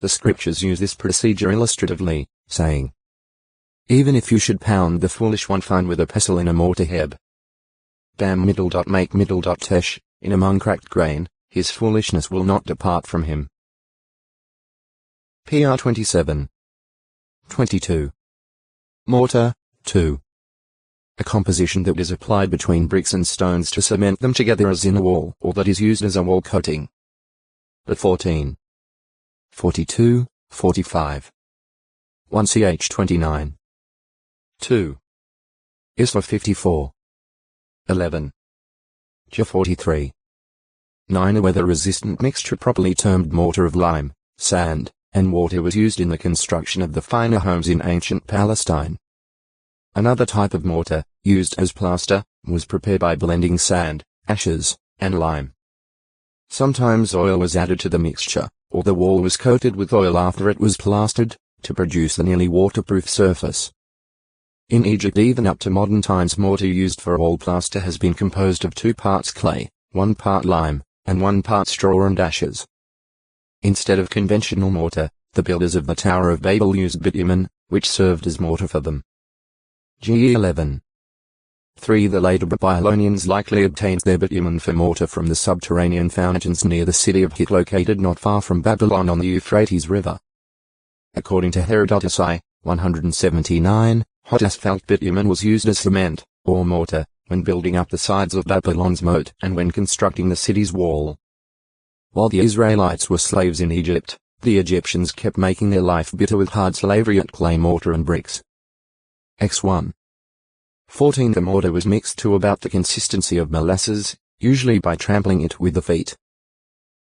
the scriptures use this procedure illustratively, saying, "Even if you should pound the foolish one fine with a pestle in a mortar heb. Bam middle dot make middle dot tesh, in among cracked grain, his foolishness will not depart from him." PR 27. 22. Mortar, 2. A composition that is applied between bricks and stones to cement them together as in a wall, or that is used as a wall coating. But 14. 42, 45. 1 ch 29. 2. Isla 54. 11. J 43. 9. A weather-resistant mixture properly termed mortar of lime, sand, and water was used in the construction of the finer homes in ancient Palestine. Another type of mortar, used as plaster, was prepared by blending sand, ashes, and lime. Sometimes oil was added to the mixture, or the wall was coated with oil after it was plastered, to produce a nearly waterproof surface. In Egypt even up to modern times mortar used for wall plaster has been composed of 2 parts clay, 1 part lime, and 1 part straw and ashes. Instead of conventional mortar, the builders of the Tower of Babel used bitumen, which served as mortar for them. GE 11. 3. The later Babylonians likely obtained their bitumen for mortar from the subterranean fountains near the city of Hit located not far from Babylon on the Euphrates River. According to Herodotus I, 179, hot asphalt bitumen was used as cement, or mortar, when building up the sides of Babylon's moat and when constructing the city's wall. While the Israelites were slaves in Egypt, the Egyptians kept making their life bitter with hard slavery at clay mortar and bricks. X1. 14. The mortar was mixed to about the consistency of molasses, usually by trampling it with the feet.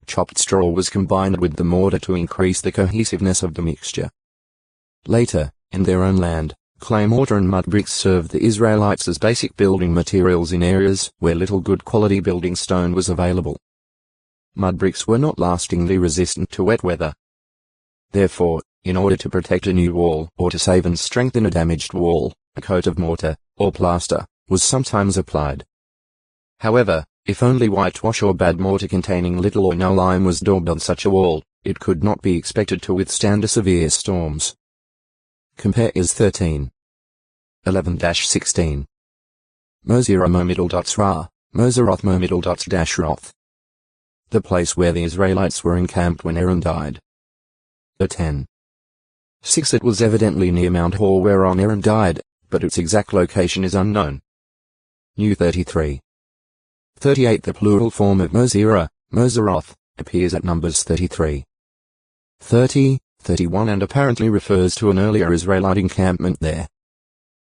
Chopped straw was combined with the mortar to increase the cohesiveness of the mixture. Later, in their own land, clay mortar and mud bricks served the Israelites as basic building materials in areas where little good quality building stone was available. Mud bricks were not lastingly resistant to wet weather. Therefore, in order to protect a new wall or to save and strengthen a damaged wall, a coat of mortar, or plaster, was sometimes applied. However, if only whitewash or bad mortar containing little or no lime was daubed on such a wall, it could not be expected to withstand severe storms. Compare IS 13. 11-16. Mosira mo middle dots ra, Moseroth mo middle dots dash roth. The place where the Israelites were encamped when Aaron died. 10. 6. It was evidently near Mount Hor whereon Aaron died, but its exact location is unknown. New 33. 38. The plural form of Mosira, Moseroth, appears at Numbers 33. 30, 31 and apparently refers to an earlier Israelite encampment there.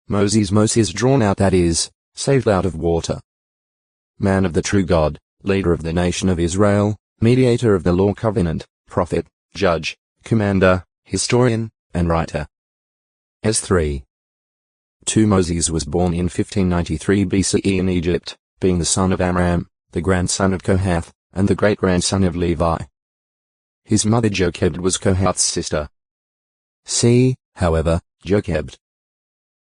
Moses drawn out, that is, saved out of water. Man of the true God, leader of the nation of Israel, mediator of the law covenant, prophet, judge, commander, historian, and writer. S3. 2. Moses was born in 1593 BCE in Egypt, being the son of Amram, the grandson of Kohath, and the great-grandson of Levi. His mother Jochebed was Kohath's sister. See, however, Jochebed.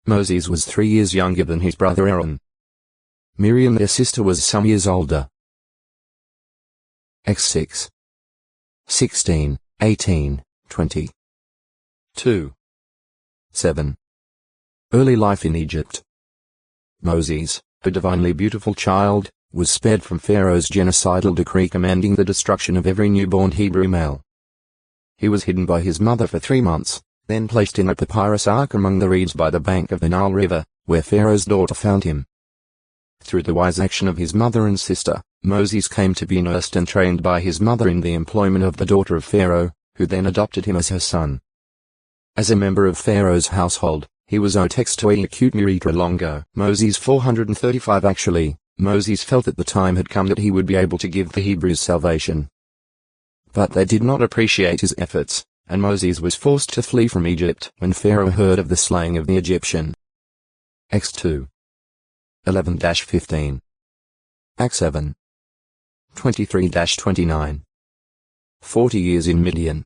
Moses was 3 years younger than his brother Aaron. Miriam their sister was some years older. X6. 16, 18, 20. 2. 7. Early life in Egypt. Moses, a divinely beautiful child, was spared from Pharaoh's genocidal decree commanding the destruction of every newborn Hebrew male. He was hidden by his mother for 3 months, then placed in a papyrus ark among the reeds by the bank of the Nile River, where Pharaoh's daughter found him. Through the wise action of his mother and sister, Moses came to be nursed and trained by his mother in the employment of the daughter of Pharaoh, who then adopted him as her son. As a member of Pharaoh's household, he was otextoi acute muritra longo. Moses 435. Actually, Moses felt that the time had come that he would be able to give the Hebrews salvation. But they did not appreciate his efforts, and Moses was forced to flee from Egypt when Pharaoh heard of the slaying of the Egyptian. X2. 11-15. Acts 7. 23-29. 40 years in Midian.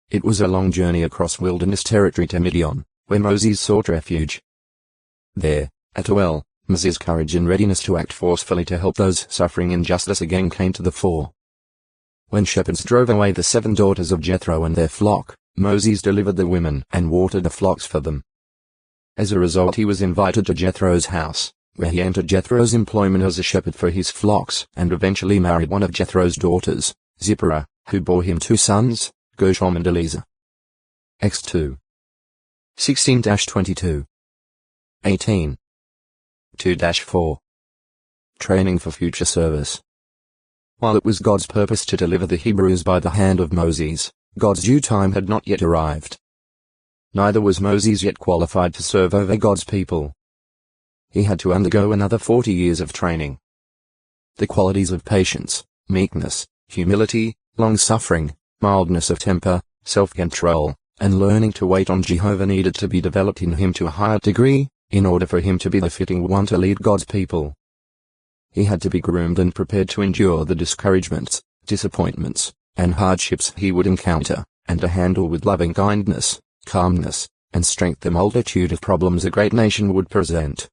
It was a long journey across wilderness territory to Midian, where Moses sought refuge. There, at a well, Moses' courage and readiness to act forcefully to help those suffering injustice again came to the fore. When shepherds drove away the 7 daughters of Jethro and their flock, Moses delivered the women and watered the flocks for them. As a result, he was invited to Jethro's house, where he entered Jethro's employment as a shepherd for his flocks and eventually married one of Jethro's daughters, Zipporah, who bore him 2 sons, Gershom and Eliezer. X2. 16-22. 18. 2-4. Training for future service. While it was God's purpose to deliver the Hebrews by the hand of Moses, God's due time had not yet arrived. Neither was Moses yet qualified to serve over God's people. He had to undergo another 40 years of training. The qualities of patience, meekness, humility, long-suffering, mildness of temper, self-control, and learning to wait on Jehovah needed to be developed in him to a higher degree, in order for him to be the fitting one to lead God's people. He had to be groomed and prepared to endure the discouragements, disappointments, and hardships he would encounter, and to handle with loving kindness, calmness, and strength the multitude of problems a great nation would present.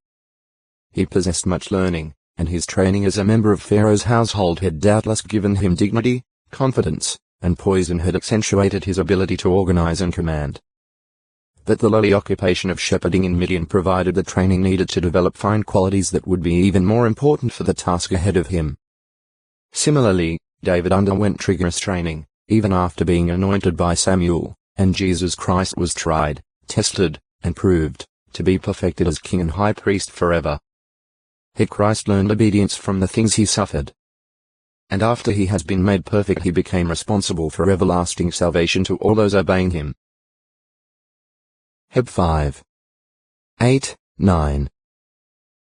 He possessed much learning, and his training as a member of Pharaoh's household had doubtless given him dignity, confidence, and poise, and had accentuated his ability to organize and command. But the lowly occupation of shepherding in Midian provided the training needed to develop fine qualities that would be even more important for the task ahead of him. Similarly, David underwent rigorous training, even after being anointed by Samuel, and Jesus Christ was tried, tested, and proved to be perfected as king and high priest forever. Yet Christ learned obedience from the things he suffered. And after he has been made perfect, he became responsible for everlasting salvation to all those obeying him. Heb 5. 8, 9.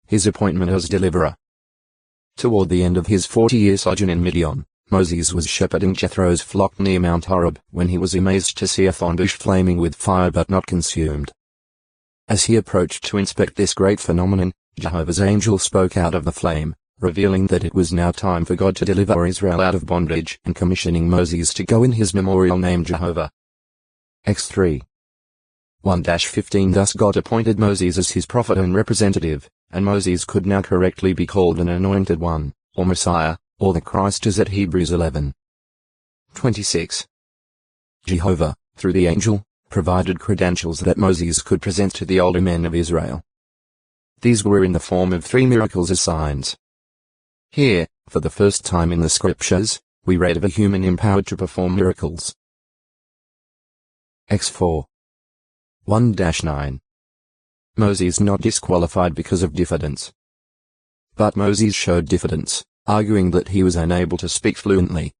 His appointment as deliverer. Toward the end of his 40-year sojourn in Midian, Moses was shepherding Jethro's flock near Mount Horeb when he was amazed to see a thorn bush flaming with fire but not consumed. As he approached to inspect this great phenomenon, Jehovah's angel spoke out of the flame, revealing that it was now time for God to deliver Israel out of bondage and commissioning Moses to go in his memorial named Jehovah. X3. 1-15 Thus God appointed Moses as his prophet and representative, and Moses could now correctly be called an anointed one, or Messiah, or the Christ as at Hebrews 11. 26. Jehovah, through the angel, provided credentials that Moses could present to the older men of Israel. These were in the form of 3 miracles as signs. Here, for the first time in the scriptures, we read of a human empowered to perform miracles. X4. 1-9. Moses not disqualified because of diffidence. But Moses showed diffidence, arguing that he was unable to speak fluently.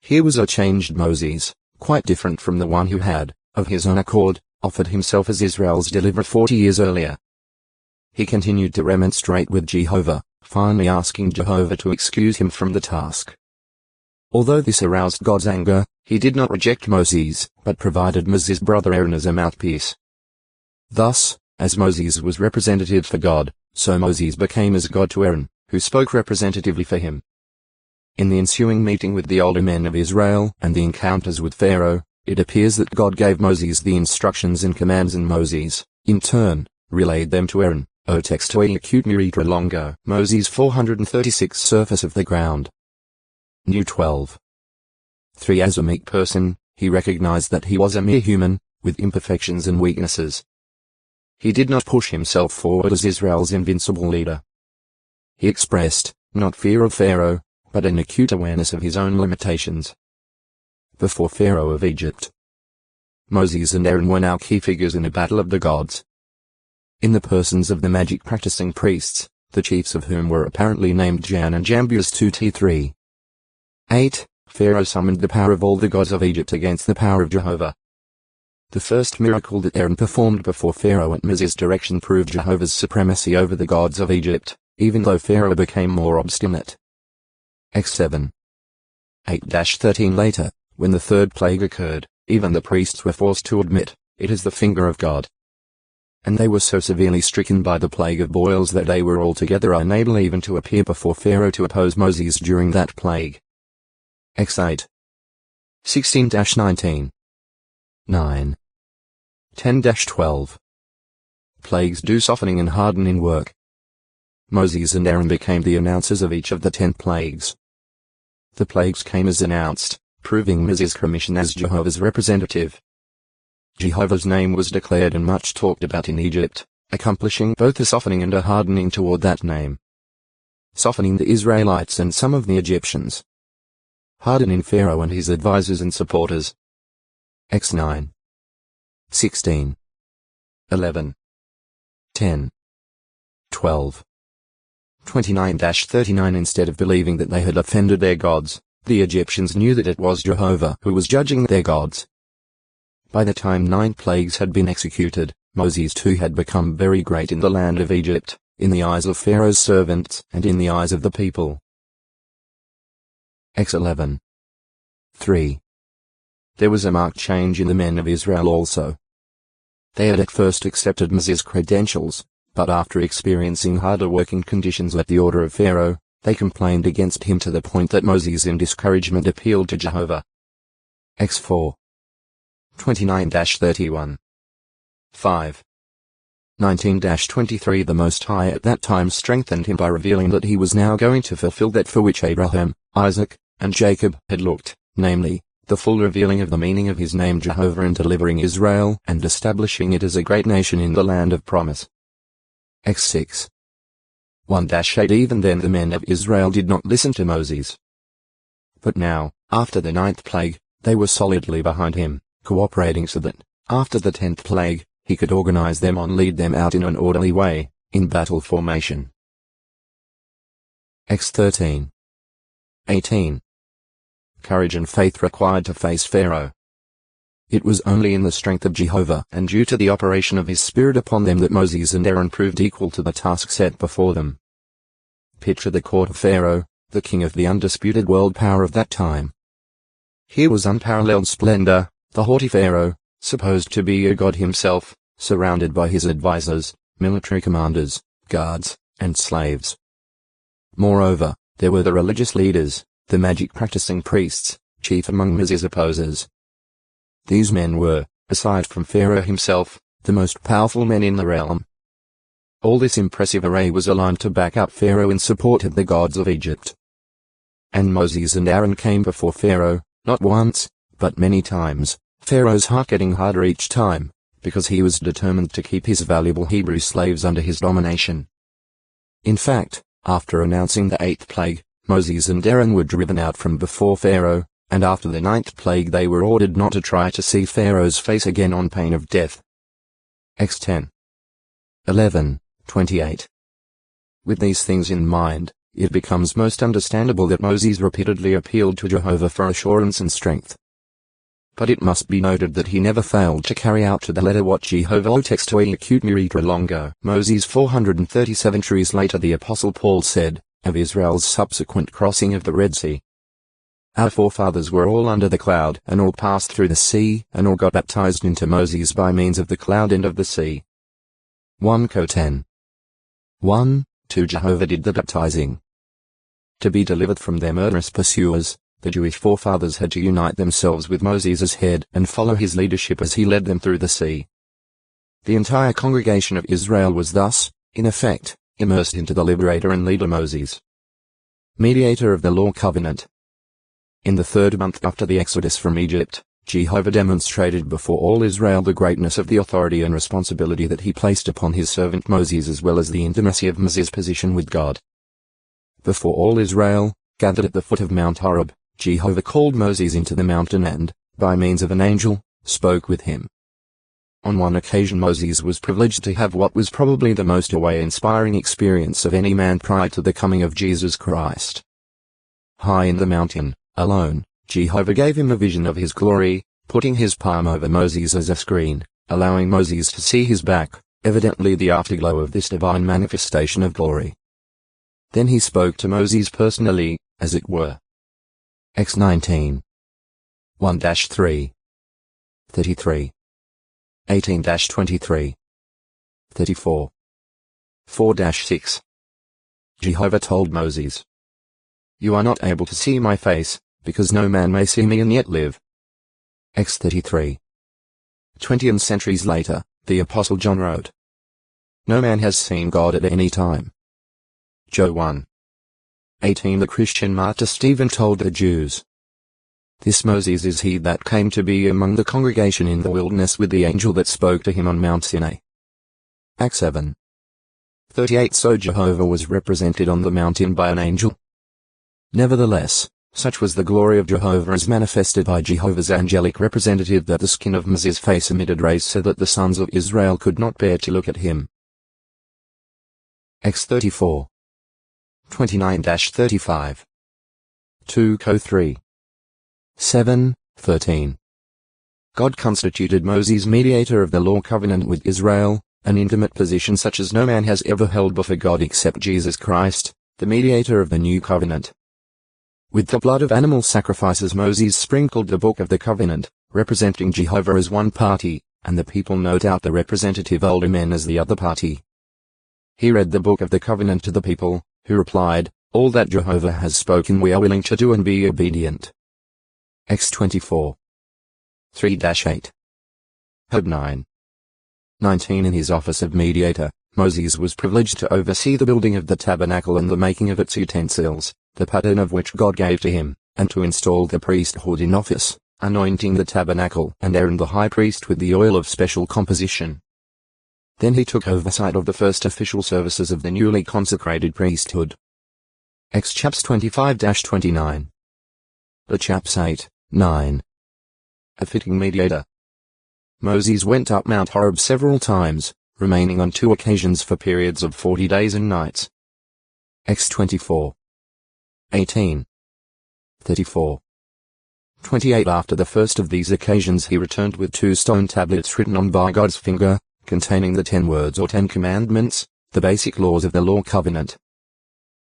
Here was a changed Moses, quite different from the one who had, of his own accord, offered himself as Israel's deliverer 40 years earlier. He continued to remonstrate with Jehovah, finally asking Jehovah to excuse him from the task. Although this aroused God's anger, he did not reject Moses, but provided Moses' brother Aaron as a mouthpiece. Thus, as Moses was representative for God, so Moses became as God to Aaron, who spoke representatively for him. In the ensuing meeting with the older men of Israel and the encounters with Pharaoh, it appears that God gave Moses the instructions and commands, and Moses, in turn, relayed them to Aaron. O textoi acute miritra longo, Moses 436 surface of the ground. New 12. 3 As a meek person, he recognized that he was a mere human, with imperfections and weaknesses. He did not push himself forward as Israel's invincible leader. He expressed, not fear of Pharaoh, but an acute awareness of his own limitations. Before Pharaoh of Egypt, Moses and Aaron were now key figures in a battle of the gods. In the persons of the magic-practicing priests, the chiefs of whom were apparently named Jan and Jambus 2-3. 8. Pharaoh summoned the power of all the gods of Egypt against the power of Jehovah. The first miracle that Aaron performed before Pharaoh at Moses' direction proved Jehovah's supremacy over the gods of Egypt, even though Pharaoh became more obstinate. X7. 8-13 Later, when the third plague occurred, even the priests were forced to admit, it is the finger of God. And they were so severely stricken by the plague of boils that they were altogether unable even to appear before Pharaoh to oppose Moses during that plague. X8. 16-19. 9. 10-12. Plagues do softening and hardening work. Moses and Aaron became the announcers of each of the 10 plagues. the plagues came as announced, proving Moses' commission as Jehovah's representative. Jehovah's name was declared and much talked about in Egypt, accomplishing both a softening and a hardening toward that name. Softening the Israelites and some of the Egyptians. Hardening Pharaoh and his advisors and supporters. X 9. 16. 11. 10. 12. 29-39. Instead of believing that they had offended their gods, the Egyptians knew that it was Jehovah who was judging their gods. By the time 9 plagues had been executed, Moses too had become very great in the land of Egypt, in the eyes of Pharaoh's servants and in the eyes of the people. X 11. 3. There was a marked change in the men of Israel also. They had at first accepted Moses' credentials, but after experiencing harder working conditions at the order of Pharaoh, they complained against him to the point that Moses in discouragement appealed to Jehovah. X 4. 29-31. 5. 19-23. The Most High at that time strengthened him by revealing that he was now going to fulfill that for which Abraham, Isaac, and Jacob had looked, namely, the full revealing of the meaning of his name Jehovah and delivering Israel and establishing it as a great nation in the land of promise. X 6. 1-8. Even then the men of Israel did not listen to Moses. But now, after the 9th plague, they were solidly behind him, cooperating so that, after the 10th plague, he could organize them and lead them out in an orderly way, in battle formation. X 13. 18. Courage and faith required to face Pharaoh. It was only in the strength of Jehovah and due to the operation of his Spirit upon them that Moses and Aaron proved equal to the task set before them. Picture the court of Pharaoh, the king of the undisputed world power of that time. Here was unparalleled splendor, the haughty Pharaoh, supposed to be a god himself, surrounded by his advisors, military commanders, guards, and slaves. Moreover, there were the religious leaders, the magic-practicing priests, chief among Moses' opposers. These men were, aside from Pharaoh himself, the most powerful men in the realm. All this impressive array was aligned to back up Pharaoh in support of the gods of Egypt. And Moses and Aaron came before Pharaoh, not once, but many times, Pharaoh's heart getting harder each time, because he was determined to keep his valuable Hebrew slaves under his domination. In fact, after announcing the 8th plague, Moses and Aaron were driven out from before Pharaoh, and after the 9th plague they were ordered not to try to see Pharaoh's face again on pain of death. X 10. 11, 28. With these things in mind, it becomes most understandable that Moses repeatedly appealed to Jehovah for assurance and strength. But it must be noted that he never failed to carry out to the letter what Jehovah textoi acute miritra longo. Moses 430 centuries later the Apostle Paul said, of Israel's subsequent crossing of the Red Sea. Our forefathers were all under the cloud, and all passed through the sea, and all got baptized into Moses by means of the cloud and of the sea. 1 Co 10. 1, 2 Jehovah did the baptizing. To be delivered from their murderous pursuers, the Jewish forefathers had to unite themselves with Moses as head and follow his leadership as he led them through the sea. The entire congregation of Israel was thus, in effect, immersed into the liberator and leader Moses, mediator of the law covenant. In the 3rd month after the exodus from Egypt, Jehovah demonstrated before all Israel the greatness of the authority and responsibility that he placed upon his servant Moses as well as the intimacy of Moses' position with God. Before all Israel, gathered at the foot of Mount Horeb, Jehovah called Moses into the mountain and, by means of an angel, spoke with him. On one occasion Moses was privileged to have what was probably the most awe-inspiring experience of any man prior to the coming of Jesus Christ. High in the mountain, alone, Jehovah gave him a vision of his glory, putting his palm over Moses as a screen, allowing Moses to see his back, evidently the afterglow of this divine manifestation of glory. Then he spoke to Moses personally, as it were. X 19. 1-3. 33. 18-23. 34. 4-6. Jehovah told Moses, "You are not able to see my face, because no man may see me and yet live." X 33. 20 centuries later, the Apostle John wrote, "No man has seen God at any time." Joe 1. 18 The Christian martyr Stephen told the Jews, "This Moses is he that came to be among the congregation in the wilderness with the angel that spoke to him on Mount Sinai." Acts 7:38 So Jehovah was represented on the mountain by an angel. Nevertheless, such was the glory of Jehovah as manifested by Jehovah's angelic representative that the skin of Moses' face emitted rays so that the sons of Israel could not bear to look at him. Acts 34:29-35. 2 Co 3:7-13. God constituted Moses mediator of the law covenant with Israel, an intimate position such as no man has ever held before God except Jesus Christ, the mediator of the new covenant. With the blood of animal sacrifices Moses sprinkled the book of the covenant, representing Jehovah as one party, and the people no doubt the representative older men as the other party. He read the book of the covenant to the people, who replied, "All that Jehovah has spoken we are willing to do and be obedient." Acts 24:3-8. Job 9:19 In his office of mediator, Moses was privileged to oversee the building of the tabernacle and the making of its utensils, the pattern of which God gave to him, and to install the priesthood in office, anointing the tabernacle and Aaron the high priest with the oil of special composition. Then he took oversight of the first official services of the newly consecrated priesthood. Acts chaps 25-29. The chaps 8:9. A fitting mediator. Moses went up Mount Horeb several times, remaining on 2 occasions for periods of 40 days and nights. Acts 24:18. 34. 28 After the first of these occasions he returned with 2 stone tablets written on by God's finger, containing the 10 words or 10 commandments, the basic laws of the law covenant.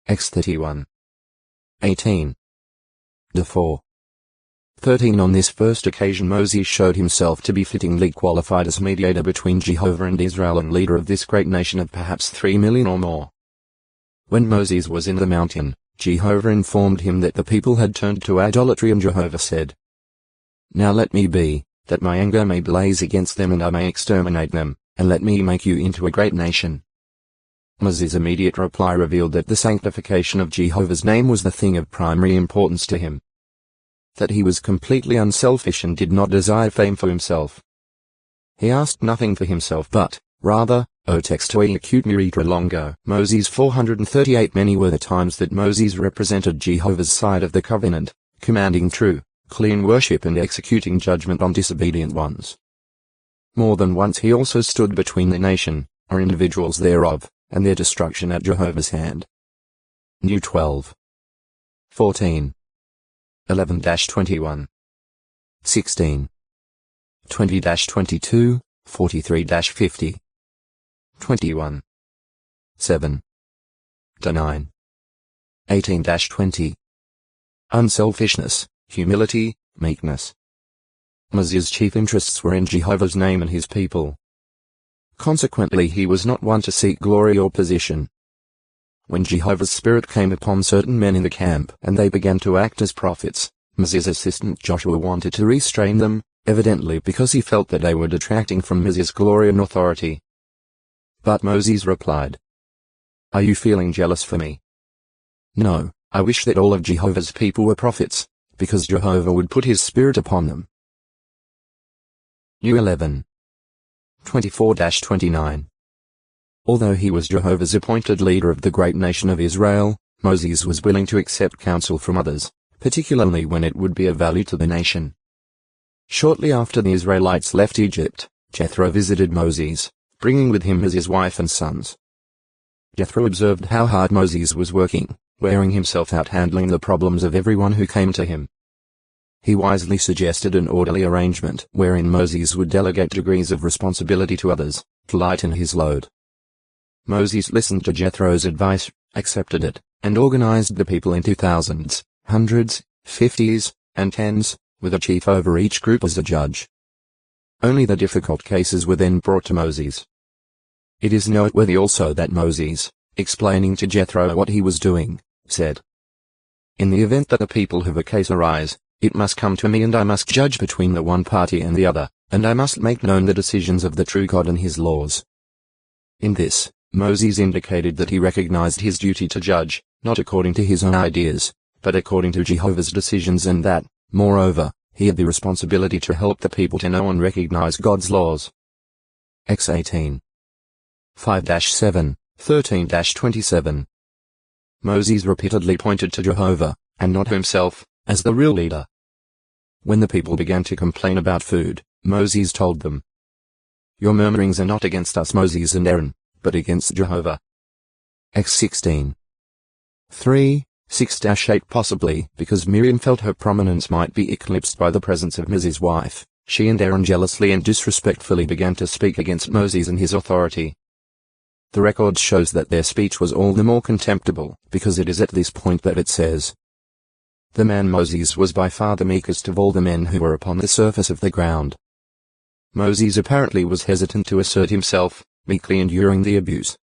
Acts 31:18. 4:13 On this first occasion Moses showed himself to be fittingly qualified as mediator between Jehovah and Israel and leader of this great nation of perhaps 3 million or more. When Moses was in the mountain, Jehovah informed him that the people had turned to idolatry, and Jehovah said, "Now let me be, that my anger may blaze against them and I may exterminate them, and let me make you into a great nation." Moses' immediate reply revealed that the sanctification of Jehovah's name was the thing of primary importance to him. That he was completely unselfish and did not desire fame for himself. He asked nothing for himself but, rather, O textoi acute miritra longo. Moses 438 Many were the times that Moses represented Jehovah's side of the covenant, commanding true, clean worship and executing judgment on disobedient ones. More than once he also stood between the nation, or individuals thereof, and their destruction at Jehovah's hand. New 12:14. 11-21. 16. 20-22, 43-50. 21. 7. 9. 18-20. Unselfishness, humility, meekness. Moses' chief interests were in Jehovah's name and his people. Consequently he was not one to seek glory or position. When Jehovah's Spirit came upon certain men in the camp and they began to act as prophets, Moses' assistant Joshua wanted to restrain them, evidently because he felt that they were detracting from Moses' glory and authority. But Moses replied, "Are you feeling jealous for me? No, I wish that all of Jehovah's people were prophets, because Jehovah would put his Spirit upon them." New 11:24-29. Although he was Jehovah's appointed leader of the great nation of Israel, Moses was willing to accept counsel from others, particularly when it would be of value to the nation. Shortly after the Israelites left Egypt, Jethro visited Moses, bringing with him his wife and sons. Jethro observed how hard Moses was working, wearing himself out handling the problems of everyone who came to him. He wisely suggested an orderly arrangement wherein Moses would delegate degrees of responsibility to others, to lighten his load. Moses listened to Jethro's advice, accepted it, and organized the people into thousands, hundreds, fifties, and tens, with a chief over each group as a judge. Only the difficult cases were then brought to Moses. It is noteworthy also that Moses, explaining to Jethro what he was doing, said, "In the event that a people have a case arise, it must come to me and I must judge between the one party and the other, and I must make known the decisions of the true God and his laws." In this, Moses indicated that he recognized his duty to judge, not according to his own ideas, but according to Jehovah's decisions, and that, moreover, he had the responsibility to help the people to know and recognize God's laws. Acts 18. 5-7, 13-27. Moses repeatedly pointed to Jehovah, and not himself, as the real leader. When the people began to complain about food, Moses told them, "Your murmurings are not against us, Moses and Aaron, but against Jehovah." Acts 16. 3, 6-8. Possibly because Miriam felt her prominence might be eclipsed by the presence of Moses' wife, she and Aaron jealously and disrespectfully began to speak against Moses and his authority. The record shows that their speech was all the more contemptible, because it is at this point that it says, "The man Moses was by far the meekest of all the men who were upon the surface of the ground." Moses apparently was hesitant to assert himself, meekly enduring the abuse.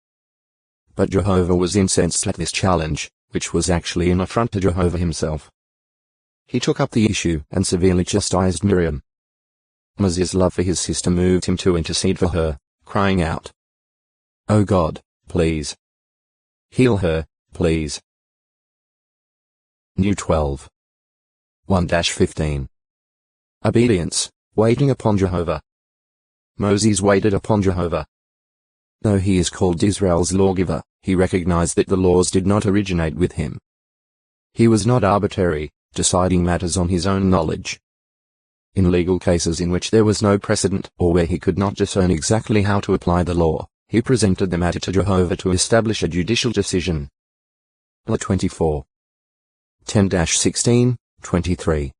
But Jehovah was incensed at this challenge, which was actually an affront to Jehovah himself. He took up the issue and severely chastised Miriam. Moses' love for his sister moved him to intercede for her, crying out, "O God, please. Heal her, please." New 12. 1-15. Obedience, waiting upon Jehovah. Moses waited upon Jehovah. Though he is called Israel's lawgiver, he recognized that the laws did not originate with him. He was not arbitrary, deciding matters on his own knowledge. In legal cases in which there was no precedent, or where he could not discern exactly how to apply the law, he presented the matter to Jehovah to establish a judicial decision. 24. 10-16, 23.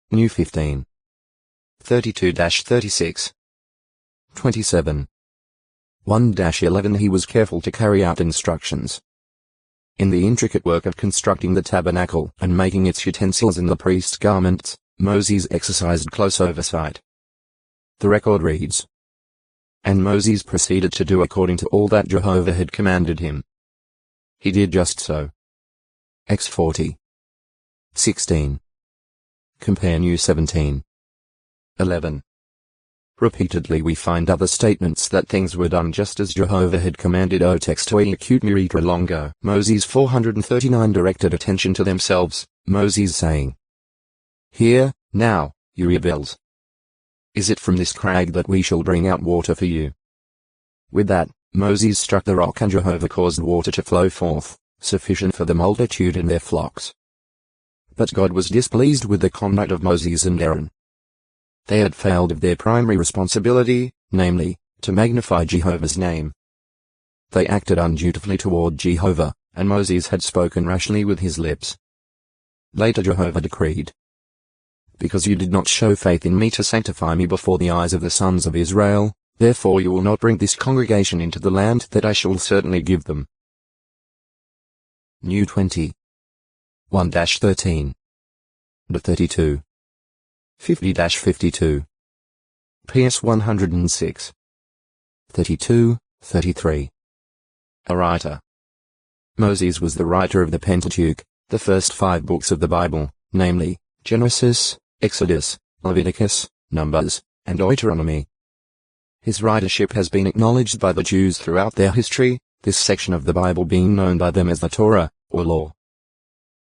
New 15. 32-36. 27. 1-11. He was careful to carry out instructions. In the intricate work of constructing the tabernacle and making its utensils and the priest's garments, Moses exercised close oversight. The record reads, "And Moses proceeded to do according to all that Jehovah had commanded him. He did just so." Acts 40. 16. Compare New 17. 11. Repeatedly we find other statements that things were done just as Jehovah had commanded. O textoi acute miritra longo. Moses 439 directed attention to themselves, Moses saying, "Hear, now, you rebels. Is it from this crag that we shall bring out water for you?" With that, Moses struck the rock and Jehovah caused water to flow forth, sufficient for the multitude and their flocks. But God was displeased with the conduct of Moses and Aaron. They had failed of their primary responsibility, namely, to magnify Jehovah's name. They acted undutifully toward Jehovah, and Moses had spoken rashly with his lips. Later Jehovah decreed, "Because you did not show faith in me to sanctify me before the eyes of the sons of Israel, therefore you will not bring this congregation into the land that I shall certainly give them." New 20. 1-13. 32. 50-52. PS 106. 32, 33. A writer. Moses was the writer of the Pentateuch, the first 5 books of the Bible, namely, Genesis, Exodus, Leviticus, Numbers, and Deuteronomy. His writership has been acknowledged by the Jews throughout their history, this section of the Bible being known by them as the Torah, or law.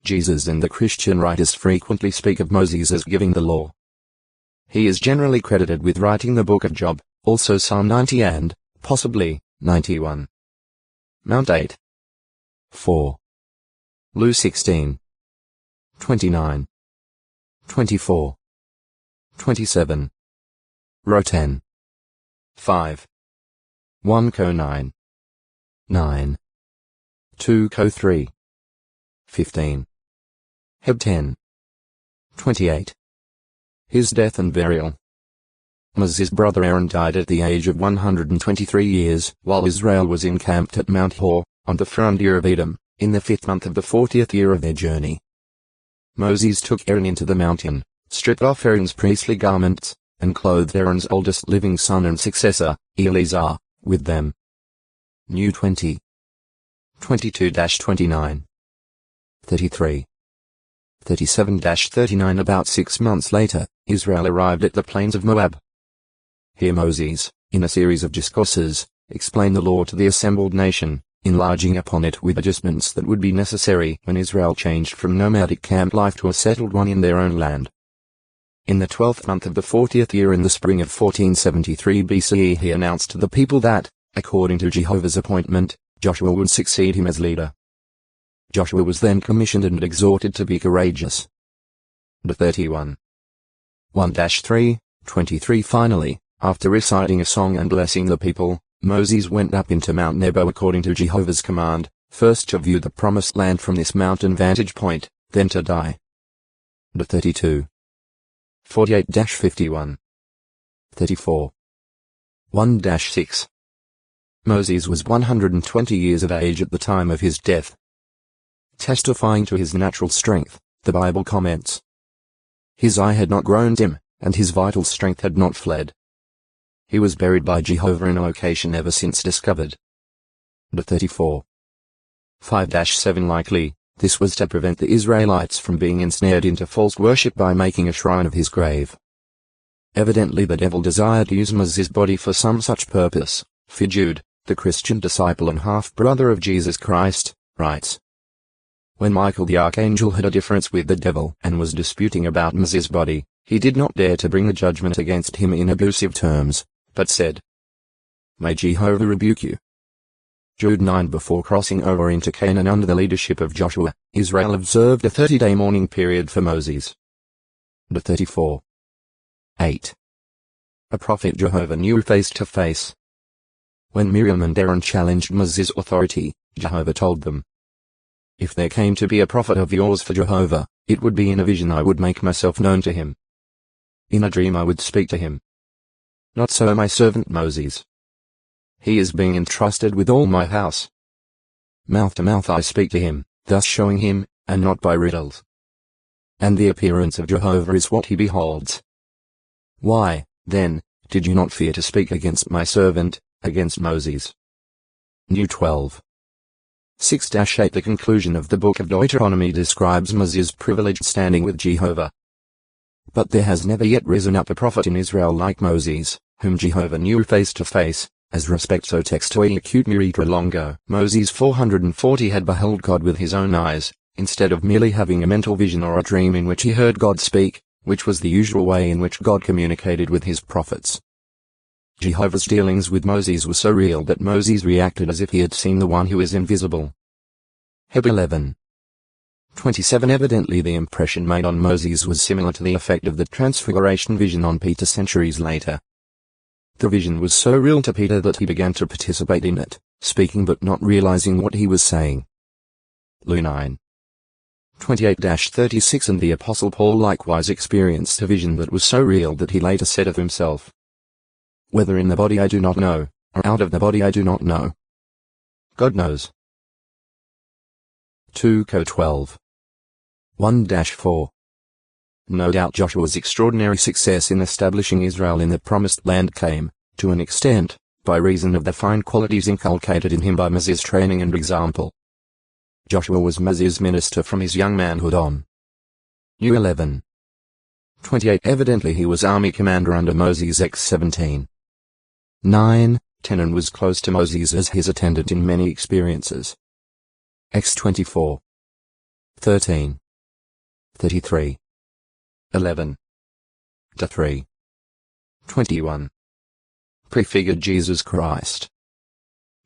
Jesus and the Christian writers frequently speak of Moses as giving the law. He is generally credited with writing the book of Job, also Psalm 90 and, possibly, 91. Mount 8. 4. Lu 16. 29. 24. 27. Row 10. 5. 1 Co 9. 9. 2 Co 3. 15. Heb 10. 28. His death and burial. Moses' brother Aaron died at the age of 123 years, while Israel was encamped at Mount Hor, on the frontier of Edom, in the 5th month of the 40th year of their journey. Moses took Aaron into the mountain, stripped off Aaron's priestly garments, and clothed Aaron's oldest living son and successor, Eleazar, with them. New 20. 22-29. 33. 37-39. About 6 months later, Israel arrived at the plains of Moab. Here Moses, in a series of discourses, explained the law to the assembled nation, enlarging upon it with adjustments that would be necessary when Israel changed from nomadic camp life to a settled one in their own land. In the 12th month of the 40th year in the spring of 1473 BCE he announced to the people that, according to Jehovah's appointment, Joshua would succeed him as leader. Joshua was then commissioned and exhorted to be courageous. The 31. 1-3, 23 Finally, after reciting a song and blessing the people, Moses went up into Mount Nebo according to Jehovah's command, first to view the promised land from this mountain vantage point, then to die. The 32. 48-51. 34. 1-6. Moses was 120 years of age at the time of his death. Testifying to his natural strength, the Bible comments, his eye had not grown dim, and his vital strength had not fled. He was buried by Jehovah in a location ever since discovered. The 34. 5-7 Likely, this was to prevent the Israelites from being ensnared into false worship by making a shrine of his grave. Evidently the devil desired to use Moses' body for some such purpose, for Jude, the Christian disciple and half-brother of Jesus Christ, writes, when Michael the archangel had a difference with the devil and was disputing about Moses' body, he did not dare to bring a judgment against him in abusive terms, but said, may Jehovah rebuke you. Jude 9 Before crossing over into Canaan under the leadership of Joshua, Israel observed a 30-day mourning period for Moses. The 34. 8. A prophet Jehovah knew face to face. When Miriam and Aaron challenged Moses' authority, Jehovah told them, if there came to be a prophet of yours for Jehovah, it would be in a vision I would make myself known to him. In a dream I would speak to him. Not so my servant Moses. He is being entrusted with all my house. Mouth to mouth I speak to him, thus showing him, and not by riddles. And the appearance of Jehovah is what he beholds. Why, then, did you not fear to speak against my servant, against Moses? New 12. 6-8 The conclusion of the book of Deuteronomy describes Moses' privileged standing with Jehovah. But there has never yet risen up a prophet in Israel like Moses, whom Jehovah knew face to face, as respecto textoi acute miritra longo. Moses 440 had beheld God with his own eyes, instead of merely having a mental vision or a dream in which he heard God speak, which was the usual way in which God communicated with his prophets. Jehovah's dealings with Moses were so real that Moses reacted as if he had seen the one who is invisible. Heb 11. 27 Evidently the impression made on Moses was similar to the effect of the Transfiguration vision on Peter centuries later. The vision was so real to Peter that he began to participate in it, speaking but not realizing what he was saying. Luke 9. 28-36 And the Apostle Paul likewise experienced a vision that was so real that he later said of himself, whether in the body I do not know, or out of the body I do not know. God knows. 2 Co 12. 1-4. No doubt Joshua's extraordinary success in establishing Israel in the promised land came, to an extent, by reason of the fine qualities inculcated in him by Moses' training and example. Joshua was Moses' minister from his young manhood on. New 11. 28 Evidently he was army commander under Moses x 17. 9, 10 and was close to Moses as his attendant in many experiences. X 24. 13. 33. 11. 3. 21. Prefigured Jesus Christ.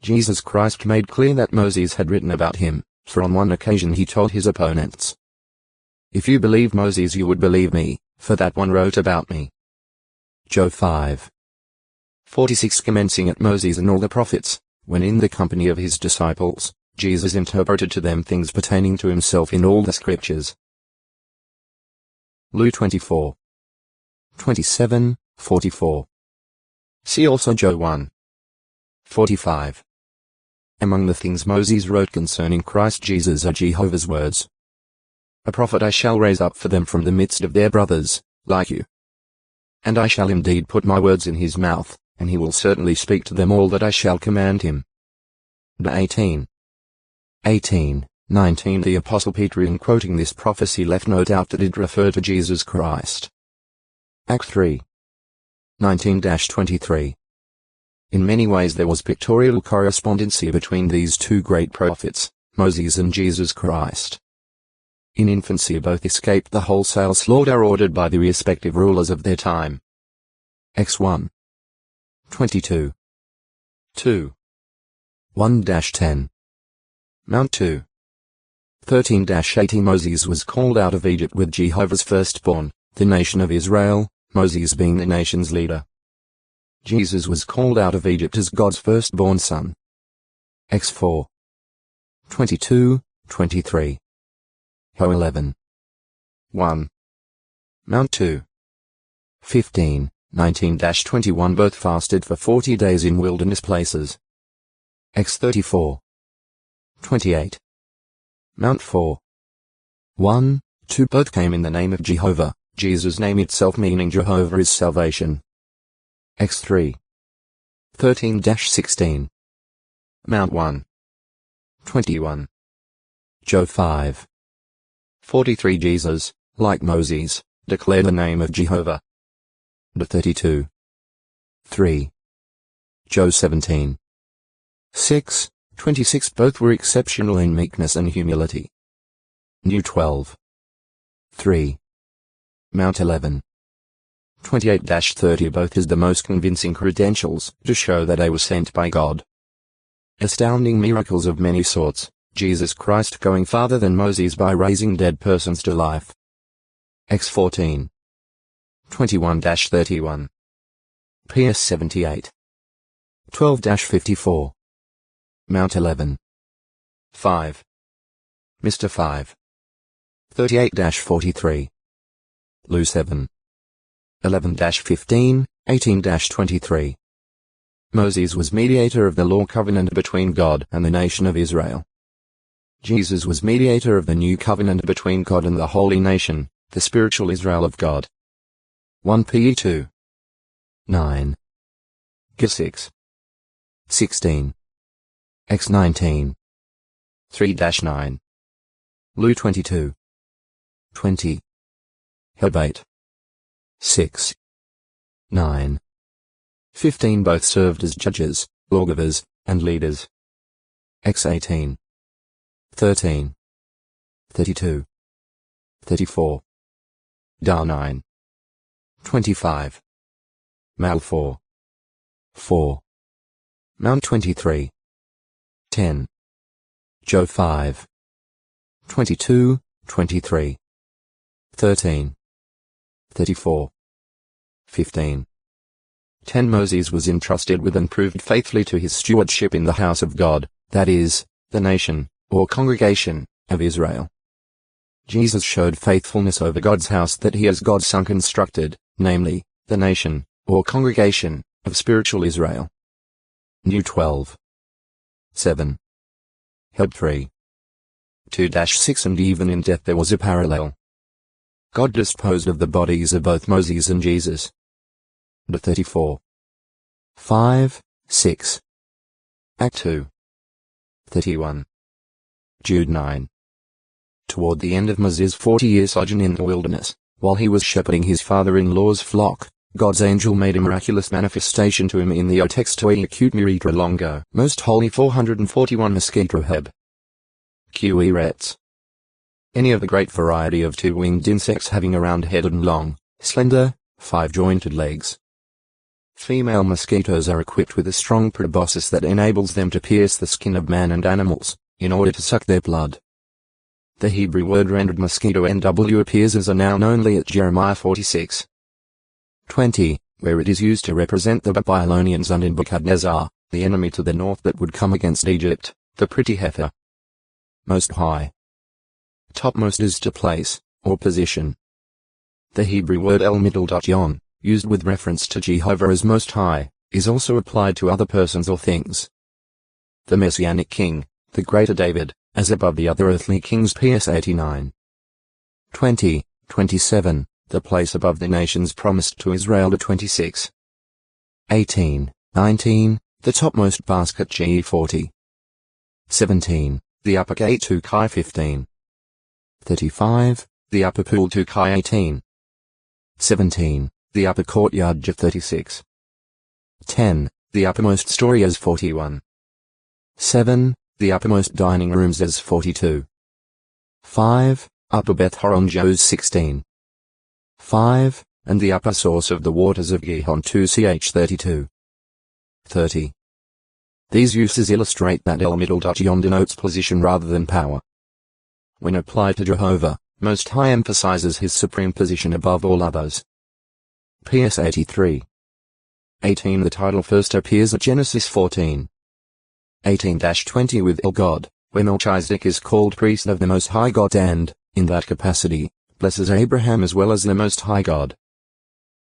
Jesus Christ made clear that Moses had written about him, for on one occasion he told his opponents, if you believe Moses you would believe me, for that one wrote about me. Job 5. 46 Commencing at Moses and all the prophets, when in the company of his disciples, Jesus interpreted to them things pertaining to himself in all the scriptures. Luke 24. 27, 44. See also Job 1. 45. Among the things Moses wrote concerning Christ Jesus are Jehovah's words. A prophet I shall raise up for them from the midst of their brothers, like you. And I shall indeed put my words in his mouth, and he will certainly speak to them all that I shall command him. 18. 19 The Apostle Peter in quoting this prophecy left no doubt that it referred to Jesus Christ. Act 3. 19-23. In many ways there was pictorial correspondency between these two great prophets, Moses and Jesus Christ. In infancy both escaped the wholesale slaughter ordered by the respective rulers of their time. X1 22 2 1-10 Mount 2 13-80 Moses was called out of Egypt with Jehovah's firstborn, the nation of Israel, Moses being the nation's leader. Jesus was called out of Egypt as God's firstborn son. X4 22, 23 Ho 11 1 Mount 2 15, 19-21 Both fasted for 40 days in wilderness places. X34 28 Mount 4 1, 2 Both came in the name of Jehovah, Jesus' name itself meaning Jehovah is salvation. X3 13-16 Mount 1 21 Joe 5 43 Jesus, like Moses, declared the name of Jehovah. The 32 3 Joe 17 6, 26 Both were exceptional in meekness and humility. New 12 3 Mount 11 28-30 Both has the most convincing credentials to show that they were sent by God. Astounding miracles of many sorts, Jesus Christ going farther than Moses by raising dead persons to life. X14 21-31 PS 78 12-54 Mount 11 5 Mr. 5 38-43 Lu 7 11-15, 18-23 Moses was mediator of the law covenant between God and the nation of Israel. Jesus was mediator of the new covenant between God and the holy nation, the spiritual Israel of God. 1 Pe 2 9 G 6 16 X 19 3-9 Lu 22 20 Heb 8 6 9 15 Both served as judges, lawgivers, and leaders. X 18 13 32 34 Da 9 25 Mal 4 4 Mount 23 10 Joe 5 22, 23 13 34 15 10 Moses was entrusted with and proved faithfully to his stewardship in the house of God, that is, the nation, or congregation, of Israel. Jesus showed faithfulness over God's house that he as God's son constructed, namely, the nation, or congregation, of spiritual Israel. New 12 7 Heb 3 2-6 And even in death there was a parallel. God disposed of the bodies of both Moses and Jesus. The 34 5, 6 Act 2 31 Jude 9 Toward the end of Moses' 40-year sojourn in the wilderness, while he was shepherding his father-in-law's flock, God's angel made a miraculous manifestation to him in the Otextoi acute Miritra Longo, most holy 441 Mosquito Heb. QE Rets. Any of the great variety of two-winged insects having a round head and long, slender, five-jointed legs. Female mosquitoes are equipped with a strong proboscis that enables them to pierce the skin of man and animals, in order to suck their blood. The Hebrew word rendered mosquito NW appears as a noun only at Jeremiah 46. 20, where it is used to represent the Babylonians under Nebuchadnezzar, the enemy to the north that would come against Egypt, the pretty heifer. Most high. Topmost is to place, or position. The Hebrew word el middle.yon, used with reference to Jehovah as Most High, is also applied to other persons or things. The Messianic King, the greater David, as above the other earthly kings PS 89. 20, 27, the place above the nations promised to Israel to 26. 18, 19, the topmost basket GE 40. 17, the upper gate to Chi 15. 35, the upper pool to Chi 18. 17, the upper courtyard J 36. 10, The uppermost story as 41. 7. The uppermost dining rooms as 42. 5. Upper Beth Horon Jos 16. 5. And the upper source of the waters of Gihon 2ch 32. 30. These uses illustrate that El middle dot yon denotes position rather than power. When applied to Jehovah, Most High emphasizes his supreme position above all others. PS 83. 18. The title first appears at Genesis 14. 18-20 with El God, where Melchizedek is called priest of the Most High God and, in that capacity, blesses Abraham as well as the Most High God.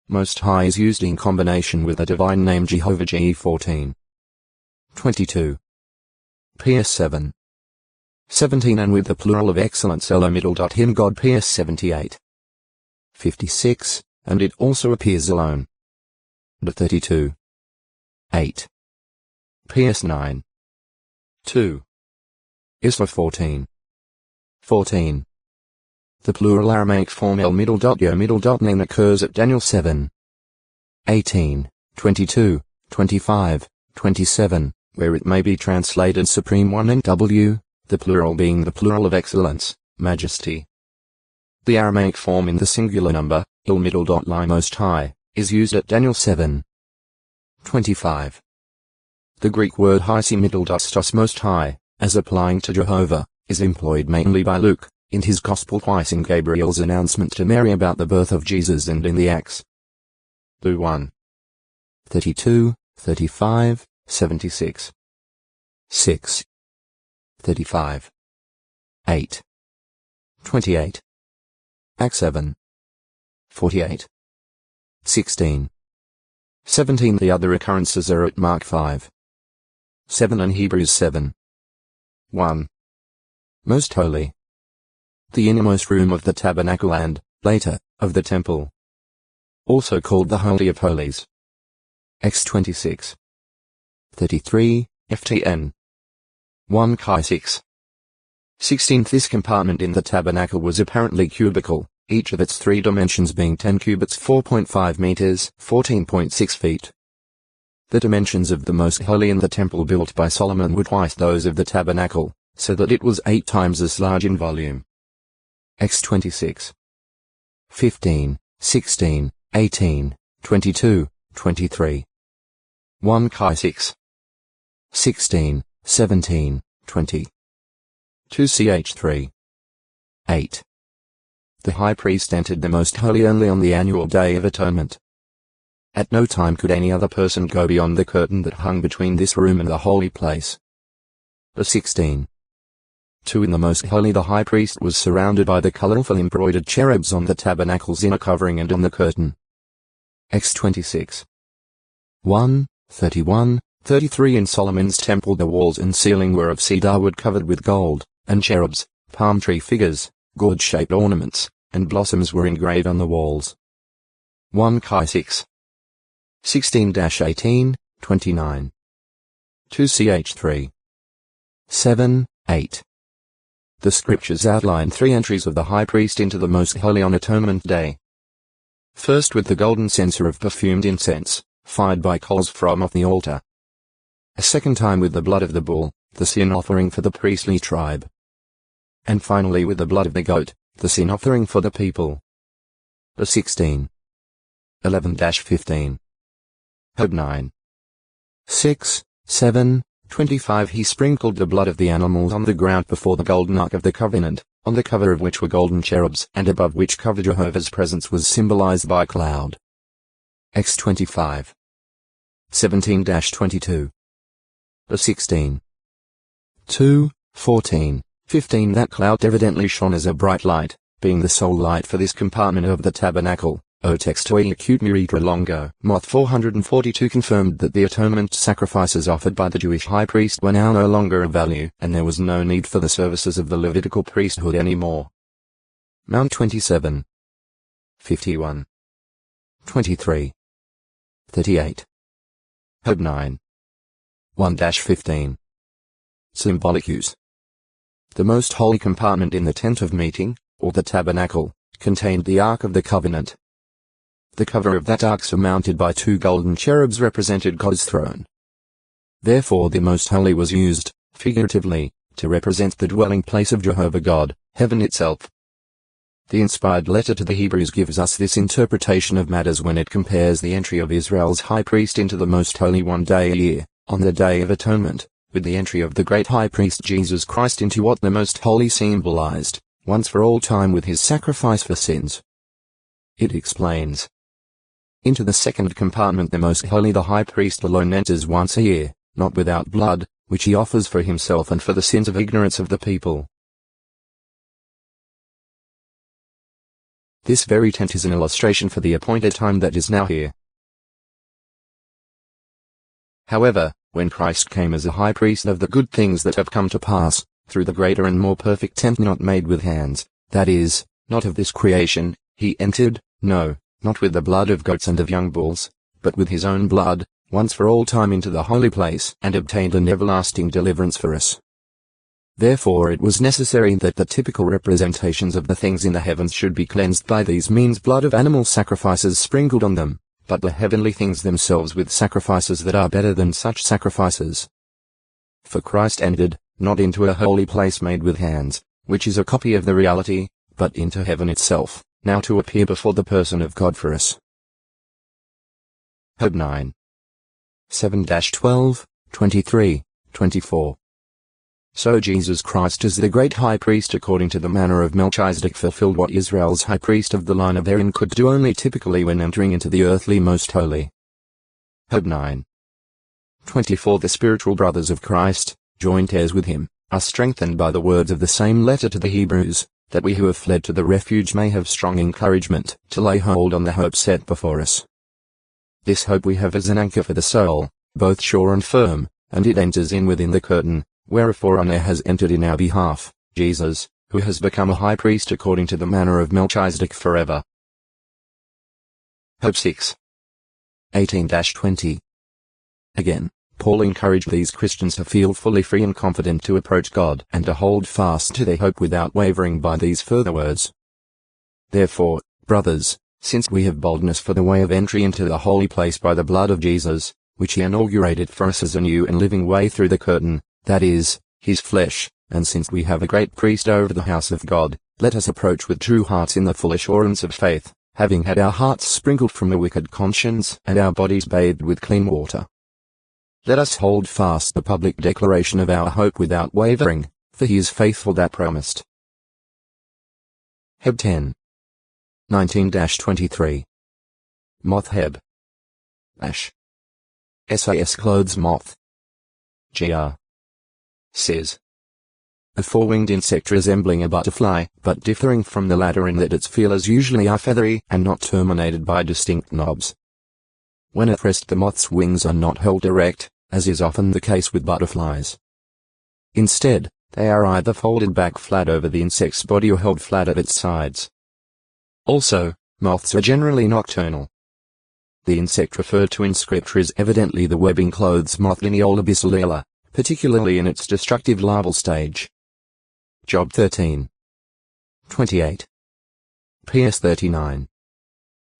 Most High is used in combination with the divine name Jehovah Ge 14. 22. PS 7. 17 and with the plural of excellence Elo middle dot him God PS 78. 56, and it also appears alone. The 32. 8. PS 9. 2. Isla 14. 14. The plural Aramaic form El middle dot Yo middle dot name occurs at Daniel 7. 18, 22, 25, 27, where it may be translated Supreme One and W, the plural being the plural of excellence, majesty. The Aramaic form in the singular number, Il middle dot Li Most High, is used at Daniel 7. 25. The Greek word Hysi middle dot Stos Most High, as applying to Jehovah, is employed mainly by Luke, in his Gospel twice in Gabriel's announcement to Mary about the birth of Jesus and in the Acts. 1. 32, 35, 76. 6. 35. 8. 28. Acts 7. 48. 16. 17. The other occurrences are at Mark 5. 7 and Hebrews 7. 1. Most Holy. The innermost room of the tabernacle and, later, of the temple. Also called the Holy of Holies. Acts 26. 33, FTN. 1 Chi 6. 16th. This compartment in the tabernacle was apparently cubical, each of its 3 dimensions being 10 cubits 4.5 meters, 14.6 feet. The dimensions of the Most Holy in the temple built by Solomon were twice those of the tabernacle, so that it was 8 times as large in volume. Acts 26. 15, 16, 18, 22, 23. 1 Chi 6. 16, 17, 20. 2 Ch 3. 8. The high priest entered the Most Holy only on the annual Day of Atonement. At no time could any other person go beyond the curtain that hung between this room and the holy place. 16. 2 In the Most Holy the high priest was surrounded by the colorful embroidered cherubs on the tabernacle's inner covering and on the curtain. Acts 26. 1, 31, 33 In Solomon's temple the walls and ceiling were of cedar wood covered with gold, and cherubs, palm tree figures, gourd-shaped ornaments, and blossoms were engraved on the walls. 1 Chi 6. 16-18, 29. 2 Ch 3. 7, 8. The scriptures outline 3 entries of the high priest into the Most Holy on Atonement Day. First with the golden censer of perfumed incense, fired by coals from off the altar. A second time with the blood of the bull, the sin offering for the priestly tribe. And finally with the blood of the goat, the sin offering for the people. 16. 11-15. Hob 9. 6, 7, 25 He sprinkled the blood of the animals on the ground before the golden ark of the covenant, on the cover of which were golden cherubs and above which cover Jehovah's presence was symbolized by a cloud. Acts 25. 17-22. 16. 2, 14, 15 That cloud evidently shone as a bright light, being the sole light for this compartment of the tabernacle. O textoi acute miritra longo. Moth 442 confirmed that the atonement sacrifices offered by the Jewish high priest were now no longer of value, and there was no need for the services of the Levitical priesthood anymore. Mount 27. 51. 23. 38. Hob 9. 1-15. Symbolic use. The most holy compartment in the tent of meeting, or the tabernacle, contained the Ark of the Covenant. The cover of that ark surmounted by 2 golden cherubs represented God's throne, Therefore the Most Holy was used, figuratively, to represent the dwelling place of Jehovah God, heaven itself. The inspired letter to the Hebrews gives us this interpretation of matters when it compares the entry of Israel's high priest into the Most Holy one day a year, on the Day of Atonement, with the entry of the great high priest Jesus Christ into what the Most Holy symbolized, once for all time with his sacrifice for sins. It explains. Into the second compartment the Most Holy the high priest alone enters once a year, not without blood, which he offers for himself and for the sins of ignorance of the people. This very tent is an illustration for the appointed time that is now here. However, when Christ came as a high priest of the good things that have come to pass, through the greater and more perfect tent not made with hands, that is, not of this creation, he entered, no, not with the blood of goats and of young bulls, but with his own blood, once for all time into the holy place, and obtained an everlasting deliverance for us. Therefore it was necessary that the typical representations of the things in the heavens should be cleansed by these means, blood of animal sacrifices sprinkled on them, but the heavenly things themselves with sacrifices that are better than such sacrifices. For Christ entered, not into a holy place made with hands, which is a copy of the reality, but into heaven itself, now to appear before the person of God for us. Job 9. 7-12, 23, 24. So Jesus Christ as the great high priest according to the manner of Melchizedek fulfilled what Israel's high priest of the line of Aaron could do only typically when entering into the earthly most holy. Job 9. 24. The spiritual brothers of Christ, joint heirs with him, are strengthened by the words of the same letter to the Hebrews, that we who have fled to the refuge may have strong encouragement to lay hold on the hope set before us. This hope we have as an anchor for the soul, both sure and firm, and it enters in within the curtain, wherefore an heir has entered in our behalf, Jesus, who has become a high priest according to the manner of Melchizedek forever. Job 6. 18-20. Again, Paul encouraged these Christians to feel fully free and confident to approach God and to hold fast to their hope without wavering by these further words. Therefore, brothers, since we have boldness for the way of entry into the holy place by the blood of Jesus, which he inaugurated for us as a new and living way through the curtain, that is, his flesh, and since we have a great priest over the house of God, let us approach with true hearts in the full assurance of faith, having had our hearts sprinkled from a wicked conscience and our bodies bathed with clean water. Let us hold fast the public declaration of our hope without wavering, for he is faithful that promised. Heb 10. 19-23. Moth Heb. Ash. SAS clothes moth. Gr. Says. A four-winged insect resembling a butterfly, but differing from the latter in that its feelers usually are feathery and not terminated by distinct knobs. When at rest the moth's wings are not held erect, as is often the case with butterflies. Instead, they are either folded back flat over the insect's body or held flat at its sides. Also, moths are generally nocturnal. The insect referred to in Scripture is evidently the webbing clothes moth Lineola basilela, particularly in its destructive larval stage. Job 13. 28. PS 39.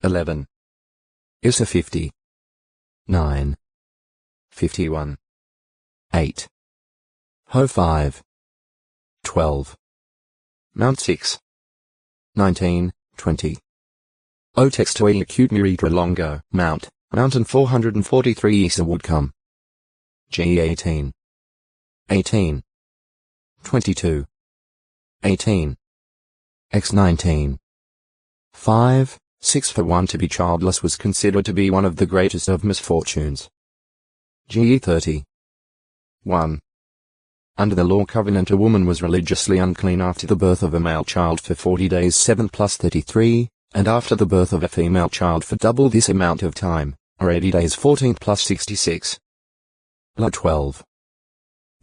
11. Issa 50. 9. 51. 8. Ho 5. 12. Mount 6. 19, 20. O textoe acute muritra longo, Mountain 443 Issa would come. G 18. 18. 22. 18. X 19. 5, 6 For one to be childless was considered to be one of the greatest of misfortunes. G 30. 1. Under the law covenant a woman was religiously unclean after the birth of a male child for 40 days 7 plus 33, and after the birth of a female child for double this amount of time, or 80 days 14 plus 66. La 12.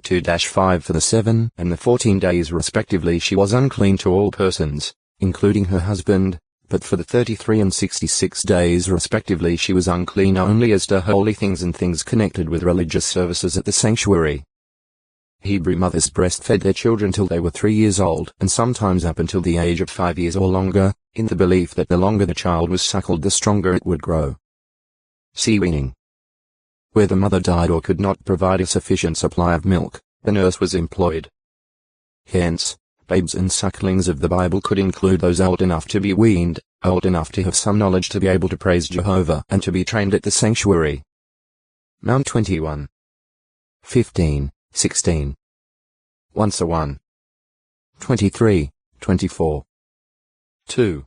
2-5 For the 7 and the 14 days respectively she was unclean to all persons, including her husband, but for the 33 and 66 days respectively she was unclean only as to holy things and things connected with religious services at the sanctuary. Hebrew mothers breastfed their children till they were 3 years old and sometimes up until the age of 5 years or longer, in the belief that the longer the child was suckled the stronger it would grow. See weaning. Where the mother died or could not provide a sufficient supply of milk, the nurse was employed. Hence, babes and sucklings of the Bible could include those old enough to be weaned, old enough to have some knowledge to be able to praise Jehovah and to be trained at the sanctuary. Mount 21. 15, 16. Once a 1. 23, 24. 2.